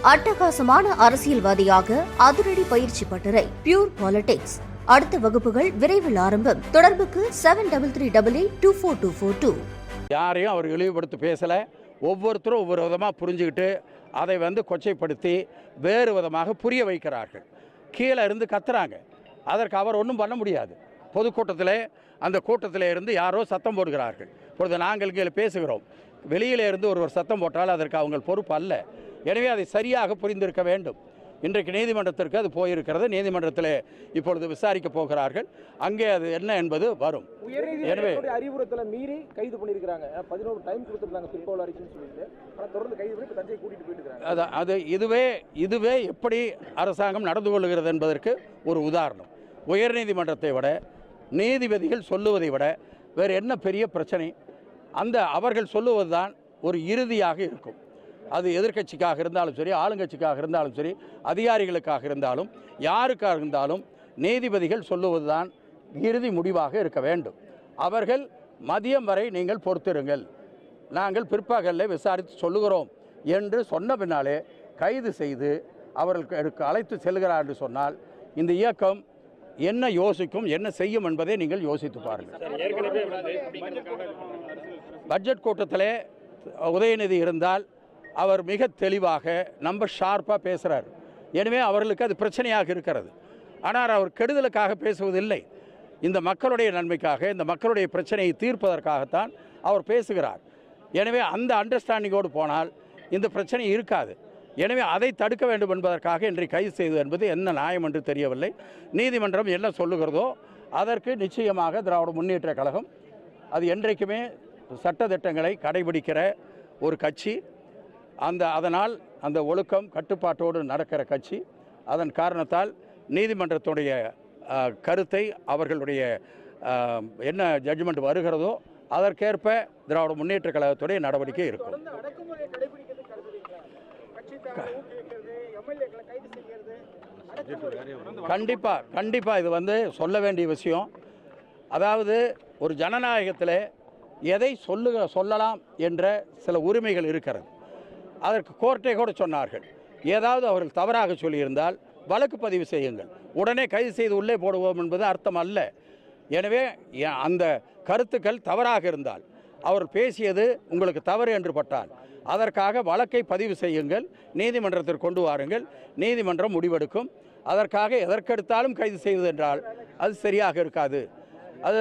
அட்டகாசமான அரசியல்வாதியாக அதிரடி பயிற்சி பட்டறை பியூர் பாலிடிக்ஸ். அடுத்த வகுப்புகள் விரைவில் ஆரம்பம். தொடர்புக்கு 7388242442. யாரையும் அவர் இழிவுபடுத்தி பேசலை. ஒவ்வொருத்தரும் ஒவ்வொரு விதமாக புரிஞ்சுக்கிட்டு அதை கொச்சைப்படுத்தி வேறு விதமாக புரிய வைக்கிறார்கள். கீழே இருந்து கத்துறாங்க. அதற்கு அவர் ஒன்றும் பண்ண முடியாது. பொதுக்கூட்டத்தில் அந்த கூட்டத்தில் இருந்து யாரோ சத்தம் போடுகிறார்கள். இப்பொழுது நாங்கள் கீழே பேசுகிறோம். வெளியிலே இருந்து ஒருவர் சத்தம் போட்டால் அதற்கு அவங்க பொறுப்பு அல்ல. எனவே அதை சரியாக புரிந்திருக்க வேண்டும். இன்றைக்கு நீதிமன்றத்திற்கு அது போயிருக்கிறது. நீதிமன்றத்தில் இப்பொழுது விசாரிக்க போகிறார்கள். அங்கே அது என்ன என்பது வரும். எனவே அறிவுறுத்தலை மீறி கைது பண்ணியிருக்கிறாங்க. 11 டைம் கொடுத்துருக்காங்க பிற்பகல் வரைக்கும் சொல்லிட்டு. ஆனால் தொடர்ந்து கைது பண்ணி தஞ்சை கூட்டிட்டு போயிட்டு இருக்காங்க. அது இதுவே எப்படி அரசாங்கம் நடந்து கொள்கிறது என்பதற்கு ஒரு உதாரணம். உயர்நீதிமன்றத்தை விட நீதிபதிகள் சொல்லுவதை விட வேறு என்ன பெரிய பிரச்சனை? அவர்கள் சொல்லுவதுதான் ஒரு இறுதியாக இருக்கும். அது எதிர்க்கட்சிக்காக இருந்தாலும் சரி, ஆளுங்கட்சிக்காக இருந்தாலும் சரி, அதிகாரிகளுக்காக இருந்தாலும் யாருக்காக இருந்தாலும் நீதிபதிகள் சொல்லுவதுதான் இறுதி முடிவாக இருக்க வேண்டும். அவர்கள் மதியம் வரை நீங்கள் பொறுத்திருங்கள், நாங்கள் பிற்பகலில் விசாரித்து சொல்லுகிறோம் என்று சொன்ன பின்னாலே கைது செய்து அவர்களுக்கு அழைத்து செல்கிறார் என்று சொன்னால் இந்த இயக்கம் என்ன யோசிக்கும், என்ன செய்யும் என்பதை நீங்கள் யோசித்து பாருங்கள். பட்ஜெட் கூட்டத்தில் உதயநிதி இருந்தால் அவர் மிக தெளிவாக ஷார்ப்பாக பேசுகிறார். எனவே அவர்களுக்கு அது பிரச்சனையாக இருக்கிறது. ஆனால் அவர் கெடுதலுக்காக பேசுவதில்லை. இந்த மக்களுடைய நன்மைக்காக, இந்த மக்களுடைய பிரச்சனையை தீர்ப்பதற்காகத்தான் அவர் பேசுகிறார். எனவே அந்த அண்டர்ஸ்டாண்டிங்கோடு போனால் இந்த பிரச்சனை இருக்காது. எனவே அதை தடுக்க வேண்டும் என்பதற்காக இன்றைக்கு கைது செய்வது என்பது என்ன நியாயம் என்று தெரியவில்லை. நீதிமன்றம் என்ன சொல்லுகிறதோ அதற்கு நிச்சயமாக திராவிட முன்னேற்ற கழகம் அது என்றைக்குமே சட்டத்திட்டங்களை கடைபிடிக்கிற ஒரு கட்சி. அதனால் அந்த ஒழுக்கம் கட்டுப்பாட்டோடு நடக்கிற கட்சி. அதன் காரணத்தால் நீதிமன்றத்துடைய கருத்தை அவர்களுடைய என்ன ஜட்ஜ்மெண்ட் வருகிறதோ அதற்கேற்ப திராவிட முன்னேற்ற கழகத்துடைய நடவடிக்கை இருக்கும். கண்டிப்பாக இது சொல்ல வேண்டிய விஷயம். அதாவது ஒரு ஜனநாயகத்தில் எதை சொல்லலாம் என்ற சில உரிமைகள் இருக்கிறது. அதற்கு கோர்ட்டை கூட சொன்னார்கள். ஏதாவது அவர்கள் தவறாக சொல்லியிருந்தால் வழக்கு பதிவு செய்யுங்கள், உடனே கைது செய்து உள்ளே போடுவோம் என்பது அர்த்தம் அல்ல. எனவே அந்த கருத்துக்கள் தவறாக இருந்தால், அவர் பேசியது உங்களுக்கு தவறு என்று பட்டால் அதற்காக வழக்கை பதிவு செய்யுங்கள், நீதிமன்றத்திற்கு கொண்டு வாருங்கள், நீதிமன்றம் முடிவெடுக்கும். அதற்காக எதற்கெடுத்தாலும் கைது செய்வது என்றால் அது சரியாக இருக்காது. அது